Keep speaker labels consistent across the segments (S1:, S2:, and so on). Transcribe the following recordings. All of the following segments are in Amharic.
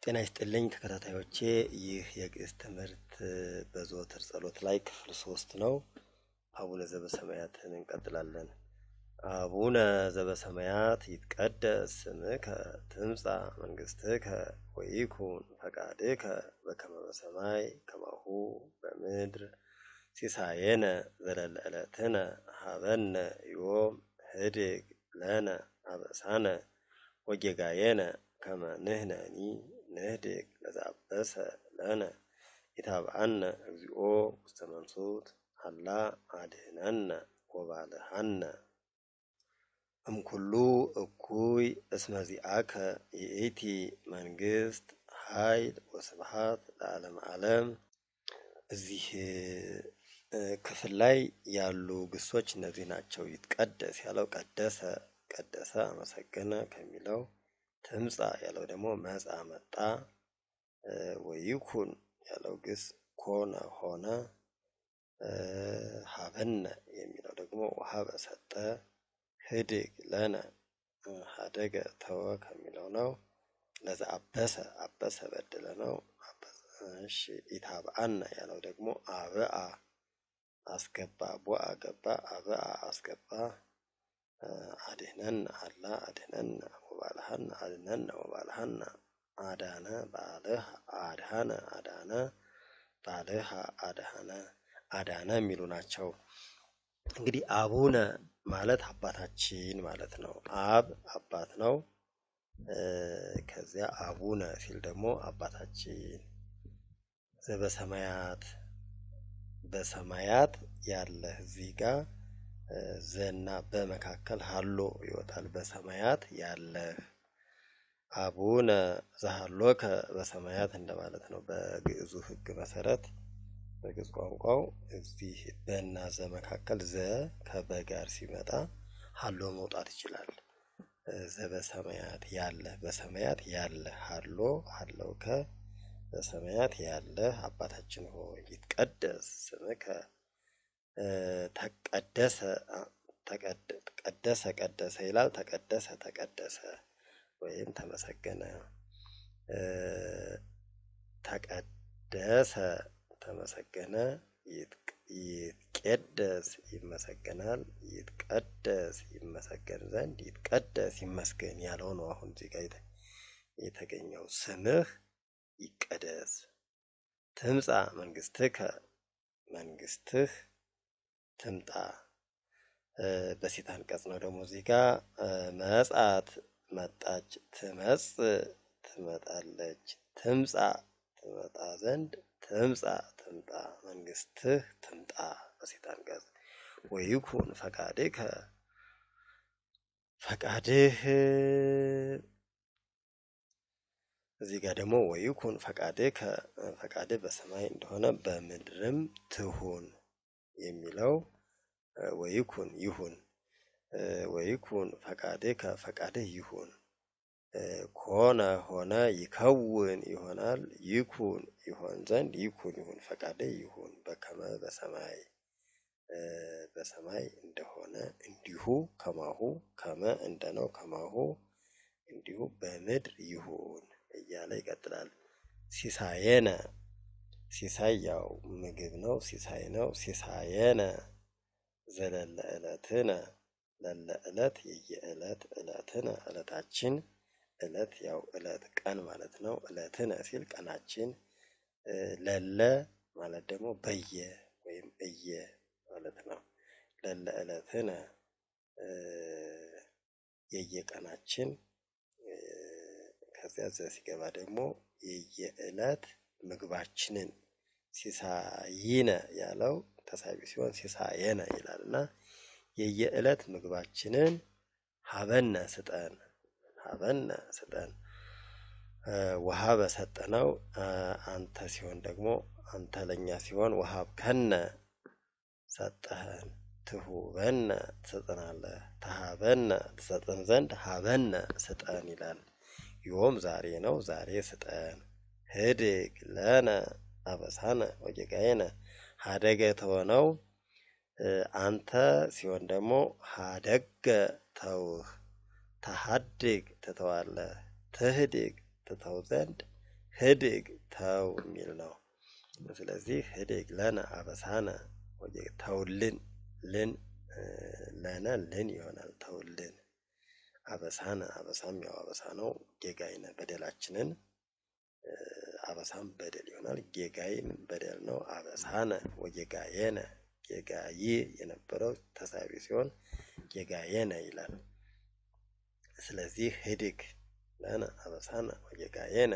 S1: ጤና ይስጥልኝ ተከታታዮቼ ይህ የግዕዝ ትምህርት በዘወትር ጸሎት ላይ ክፍል 3 ነው። አቡነ ዘበሰማያትን እንቀጥላለን። አቡነ ዘበሰማያት ይትቀደስ ስምከ ትምጻእ መንግሥትከ ወይኩን ፈቃድከ በከመ በሰማይ ከማሁ በምድር ሲሳየነ ዘለለ ዕለትነ ሀበነ ዮም ህድግ ለነ አበሳነ ወጌጋየነ ከመ ንሕነኒ ንህድግ ለዘአበሰ ለነ ኢታብአነ እግዚኦ ውስተ መንሱት አላ አድኅነነ ወባልሐነ እምኩሉ እኩይ እስመ ዚአከ ይእቲ መንግሥት ኃይል ወስብሐት ለዓለመ ዓለም። እዚህ ክፍል ላይ ያሉ ግሶች እነዚህ ናቸው። ይትቀደስ ያለው ቀደሰ ቀደሰ አመሰገነ ከሚለው፣ ትምጻእ ያለው ደግሞ መጻ መጣ፣ ወይኩን ያለው ግስ ኮነ ሆነ፣ ሀበነ የሚለው ደግሞ ወሀበ ሰጠ፣ ህድግ ለነ ሀደገ ተወ ከሚለው ነው። ለዘአበሰ አበሰ በደለ ነው። እሺ ኢታብአነ ያለው ደግሞ አብአ አስገባ፣ ቦአ ገባ፣ አብአ አስገባ፣ አድኅነነ አላ አድኅነነ ወባልሐነ አድኅነነ ወባልሐነ አዳነ ባልህ አድኃነ አዳነ ባልህ አድኃነ አዳነ የሚሉ ናቸው። እንግዲህ አቡነ ማለት አባታችን ማለት ነው። አብ አባት ነው። ከዚያ አቡነ ሲል ደግሞ አባታችን ዘበሰማያት በሰማያት ያለ እዚህ ጋር ዘና በመካከል ሀሎ ይወጣል። በሰማያት ያለ አቡነ ዘሀሎከ በሰማያት እንደማለት ነው። በግዕዙ ሕግ መሰረት በግዕዝ ቋንቋው እዚህ በና ዘ መካከል ዘ ከበጋር ሲመጣ ሀሎ መውጣት ይችላል። ዘበሰማያት ያለ በሰማያት ያለ ሀሎ ሀለውከ በሰማያት ያለ አባታችን ሆይ ይትቀደስ ስምከ ተቀደሰ ቀደሰ ቀደሰ ይላል። ተቀደሰ ተቀደሰ ወይም ተመሰገነ፣ ተቀደሰ ተመሰገነ፣ ይትቀደስ ይመሰገናል፣ ይትቀደስ ይመሰገን ዘንድ ይትቀደስ ይመስገን ያለው ነው። አሁን እዚህ ጋር የተገኘው ስምህ ይቀደስ፣ ትምጻእ መንግሥትከ መንግሥትህ ትምጣ። በሴት አንቀጽ ነው ደግሞ እዚህ ጋር መጻት መጣች፣ ትመጽእ ትመጣለች፣ ትምጻእ ትመጣ ዘንድ ትምጻእ ትምጣ፣ መንግሥትህ ትምጣ በሴት አንቀጽ። ወይኩን ፈቃድከ ፈቃድህ እዚህ ጋር ደግሞ ወይኩን ፈቃድከ ፈቃድህ በሰማይ እንደሆነ በምድርም ትሁን የሚለው ወይኩን ይሁን፣ ወይኩን ፈቃድከ ፈቃድህ ይሁን፣ ኮነ ሆነ፣ ይከውን ይሆናል፣ ይኩን ይሆን ዘንድ ይኩን ይሁን፣ ፈቃድህ ይሁን፣ በከመ በሰማይ በሰማይ እንደሆነ እንዲሁ፣ ከማሁ ከመ እንደነው ከማሁ እንዲሁ በምድር ይሁን እያለ ይቀጥላል። ሲሳየነ ሲሳይ ያው ምግብ ነው፣ ሲሳይ ነው። ሲሳየነ ዘለለ ዕለትነ ለለ ዕለት የየዕለት ዕለትነ ዕለታችን፣ ዕለት ያው ዕለት ቀን ማለት ነው። ዕለትነ ሲል ቀናችን፣ ለለ ማለት ደግሞ በየ ወይም እየ ማለት ነው። ለለ ዕለትነ የየቀናችን፣ ከዚያ ዘ ሲገባ ደግሞ የየዕለት ምግባችንን። ሲሳይነ ያለው ተሳቢ ሲሆን ሲሳየነ ይላል እና የየዕለት ምግባችንን ሀበነ ስጠን፣ ሀበነ ስጠን። ወሀበ ሰጠነው አንተ ሲሆን ደግሞ አንተ ለኛ ሲሆን ወሀብከነ ሰጠህን፣ ትሁበነ ትሰጠናለህ፣ ተሀበነ ትሰጠን ዘንድ ሀበነ ስጠን ይላል። ዮም ዛሬ ነው፣ ዛሬ ስጠን። ህድግ ለነ አበሳነ ወጌጋየነ ሀደገ ተወነው አንተ ሲሆን ደግሞ ሀደገ ተውህ፣ ተሀድግ ትተዋለህ፣ ትህድግ ትተው ዘንድ ህድግ ተው የሚል ነው። ስለዚህ ህድግ ለነ አበሳነ ተውልን ልን ለነ ልን ይሆናል። ተውልን አበሳነ አበሳም ያው አበሳ ነው። ጌጋይነ በደላችንን አበሳም በደል ይሆናል። ጌጋይም በደል ነው። አበሳነ ወጌጋየነ ጌጋይ የነበረው ተሳቢ ሲሆን ጌጋየነ ይላል። ስለዚህ ህድግ ለነ አበሳነ ወጌጋየነ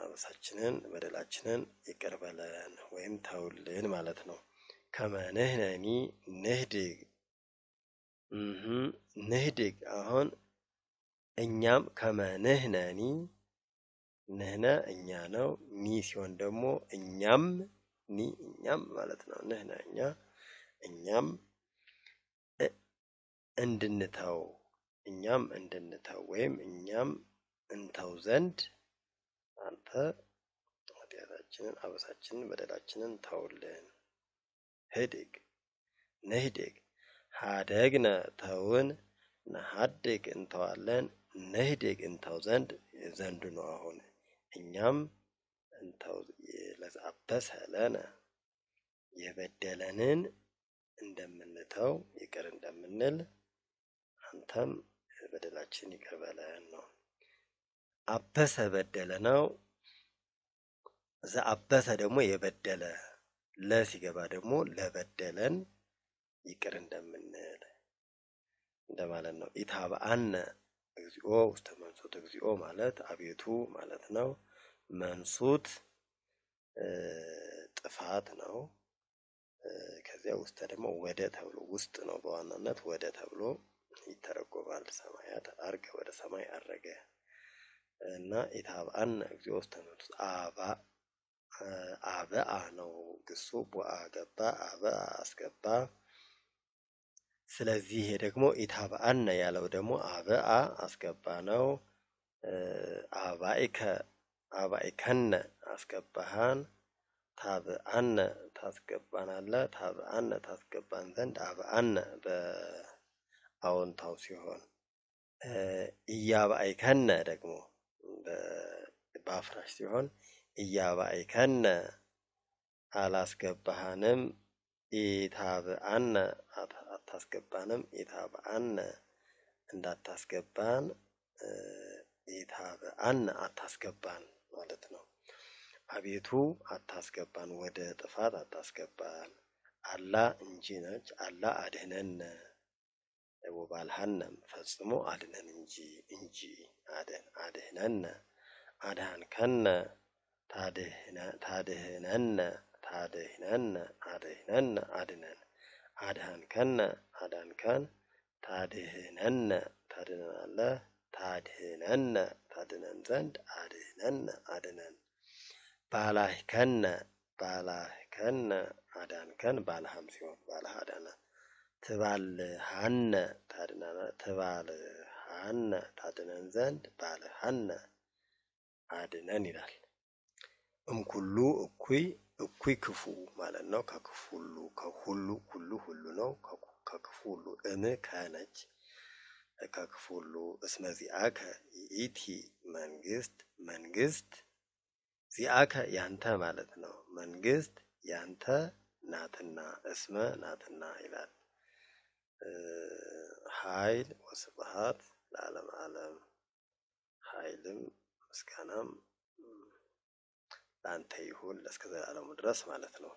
S1: አበሳችንን በደላችንን ይቅር በለን ወይም ተውልን ማለት ነው። ከመ ንሕነኒ ንህድግ ንህድግ አሁን እኛም ከመ ንሕነኒ ንሕነ እኛ ነው። ኒ ሲሆን ደግሞ እኛም ኒ እኛም ማለት ነው። ንሕነ እኛ እኛም እንድንተው እኛም እንድንተው ወይም እኛም እንተው ዘንድ አንተ ኃጢአታችንን አበሳችንን በደላችንን ተውልን። ህድግ ንህድግ ሀደግነ ተውን ነሀድግ እንተዋለን ንህድግ እንተው ዘንድ ዘንድ ነው። አሁን እኛም እንተው ለዘአበሰ ለነ የበደለንን እንደምንተው ይቅር እንደምንል አንተም በደላችን ይቅር በለን ነው። አበሰ በደለ ነው። ዘአበሰ ደግሞ የበደለ ለሲገባ ደግሞ ለበደለን ይቅር እንደምንል እንደማለት ነው። ኢታብአነ እግዚኦ ውስተ መንሱት እግዚኦ ማለት አቤቱ ማለት ነው። መንሱት ጥፋት ነው። ከዚያ ውስተ ደግሞ ወደ ተብሎ ውስጥ ነው በዋናነት ወደ ተብሎ ይተረጎማል። ሰማያት አርገ ወደ ሰማይ አረገ እና ኢታብአነ እግዚኦ ውስተ መንሱት አበአ ነው ግሱ ቦአ ገባ አበአ አስገባ። ስለዚህ ይሄ ደግሞ ኢታብአነ ያለው ደግሞ አበአ አስገባ ነው። አባኢከነ አስገባሃን ታብአነ ታስገባናለህ ታብአነ ታስገባን ዘንድ አብአነ በአዎንታው ሲሆን ኢያባኢከነ ደግሞ በአፍራሽ ሲሆን ኢያባኢከነ አላስገባሃንም ኢታብአነ አታስገባንም ኢታብአነ እንዳታስገባን ኢታብአነ አታስገባን ማለት ነው። አቤቱ አታስገባን ወደ ጥፋት አታስገባን። አላ እንጂ ነች አላ አድህነነ ወባልሃነም ፈጽሞ አድነን እንጂ አድህነነ አድኃንከነ ታድህነነ አድነን አድኃንከነ አዳንከን ታድህነነ ታድነናለህ ታድህነነ ታድነን ዘንድ አድህነነ አድነን ባላህከነ አዳንከን ባልሃም ሲሆን ባልሃ አዳነ ትባልሃነ ታድነን ዘንድ ባልሃነ አድነን ይላል። እምኩሉ እኩይ ክፉ ማለት ነው። ከክፉ ሁሉ ነው። ከክፉ ሁሉ ከነች ከክፉ ሁሉ እስመ ዚአከ ይእቲ መንግስት ዚአከ ያንተ ማለት ነው። መንግስት ያንተ ናትና እስመ ናትና ይላል። ኃይል ወስብሐት ለዓለም ዓለም ኃይልም ምስጋናም ለአንተ ይሁን እስከ ዘላለሙ ድረስ ማለት ነው።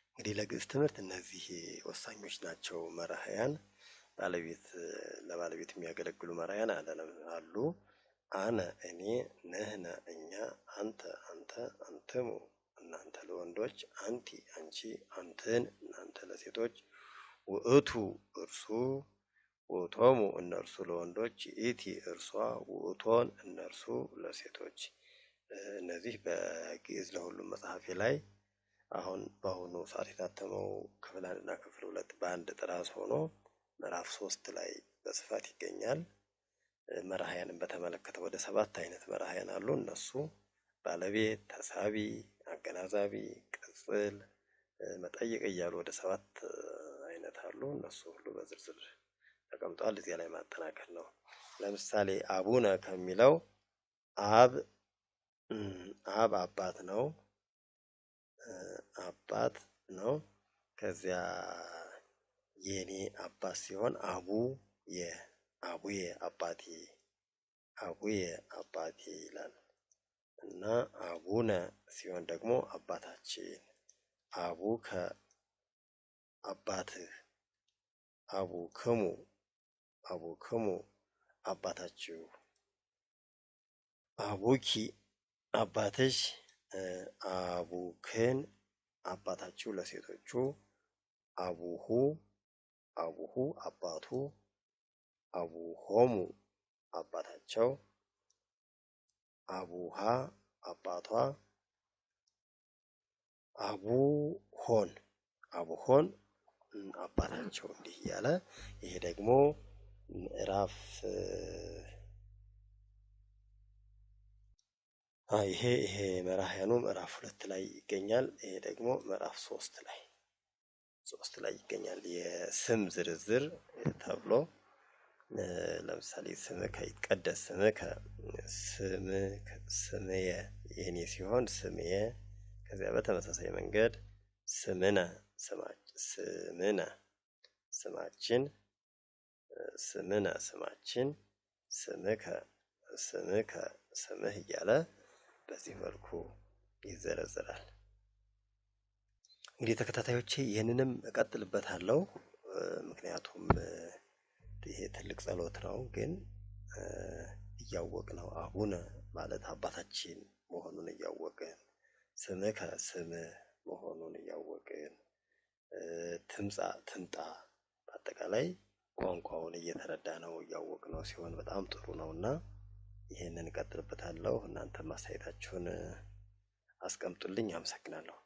S1: እንግዲህ ለግዕዝ ትምህርት እነዚህ ወሳኞች ናቸው። መራሕያን ለባለቤት የሚያገለግሉ መራሕያን አሉ። አነ እኔ፣ ንሕነ እኛ፣ አንተ አንተ፣ አንትሙ እናንተ ለወንዶች፣ አንቲ አንቺ፣ አንትን እናንተ ለሴቶች፣ ውእቱ እርሱ፣ ውእቶሙ እነርሱ ለወንዶች፣ ይእቲ እርሷ፣ ውእቶን እነርሱ ለሴቶች። እነዚህ በግዕዝ ለሁሉም መጽሐፌ ላይ አሁን በአሁኑ ሰዓት የታተመው ክፍል 1 እና ክፍል 2 በአንድ ጥራዝ ሆኖ ምዕራፍ 3 ላይ በስፋት ይገኛል። መራሕያንን በተመለከተ ወደ 7 አይነት መራሕያን አሉ። እነሱ ባለቤት፣ ተሳቢ፣ አገናዛቢ፣ ቅጽል፣ መጠይቅ እያሉ ወደ 7 አይነት አሉ። እነሱ ሁሉ በዝርዝር ተቀምጧል። እዚያ ላይ ማጠናከር ነው። ለምሳሌ አቡነ ከሚለው አብ አባት ነው። አባት ነው። ከዚያ የኔ አባት ሲሆን አቡዬ አባቴ ይላል እና አቡነ ሲሆን ደግሞ አባታችን፣ አቡከ አባትህ፣ አቡክሙ አባታችሁ፣ አቡኪ አባትሽ፣ አቡክን አባታችሁ ለሴቶቹ፣ አቡሁ አባቱ፣ አቡሆሙ አባታቸው፣ አቡሃ አባቷ፣ አቡሆን አባታቸው እንዲህ እያለ ይሄ ደግሞ ምዕራፍ ይሄ መራሕያኑ ምዕራፍ 2 ላይ ይገኛል። ይሄ ደግሞ ምዕራፍ 3 ላይ ይገኛል። የስም ዝርዝር ተብሎ ለምሳሌ ስምከ ይትቀደስ ስምከ ስምየ የኔ ሲሆን ስምየ። ከዚያ በተመሳሳይ መንገድ ስምነ ስማችን፣ ስማችን፣ ስምህ እያለ በዚህ መልኩ ይዘረዘራል። እንግዲህ ተከታታዮቼ ይህንንም እቀጥልበታለሁ። ምክንያቱም ይሄ ትልቅ ጸሎት ነው። ግን እያወቅነው አቡነ ማለት አባታችን መሆኑን እያወቅን፣ ስምከ ስምህ መሆኑን እያወቅን፣ ትምጣ በአጠቃላይ ቋንቋውን እየተረዳነው እያወቅነው ሲሆን በጣም ጥሩ ነውና ይሄንን እቀጥልበታለሁ። እናንተም አስተያየታችሁን አስቀምጡልኝ። አመሰግናለሁ።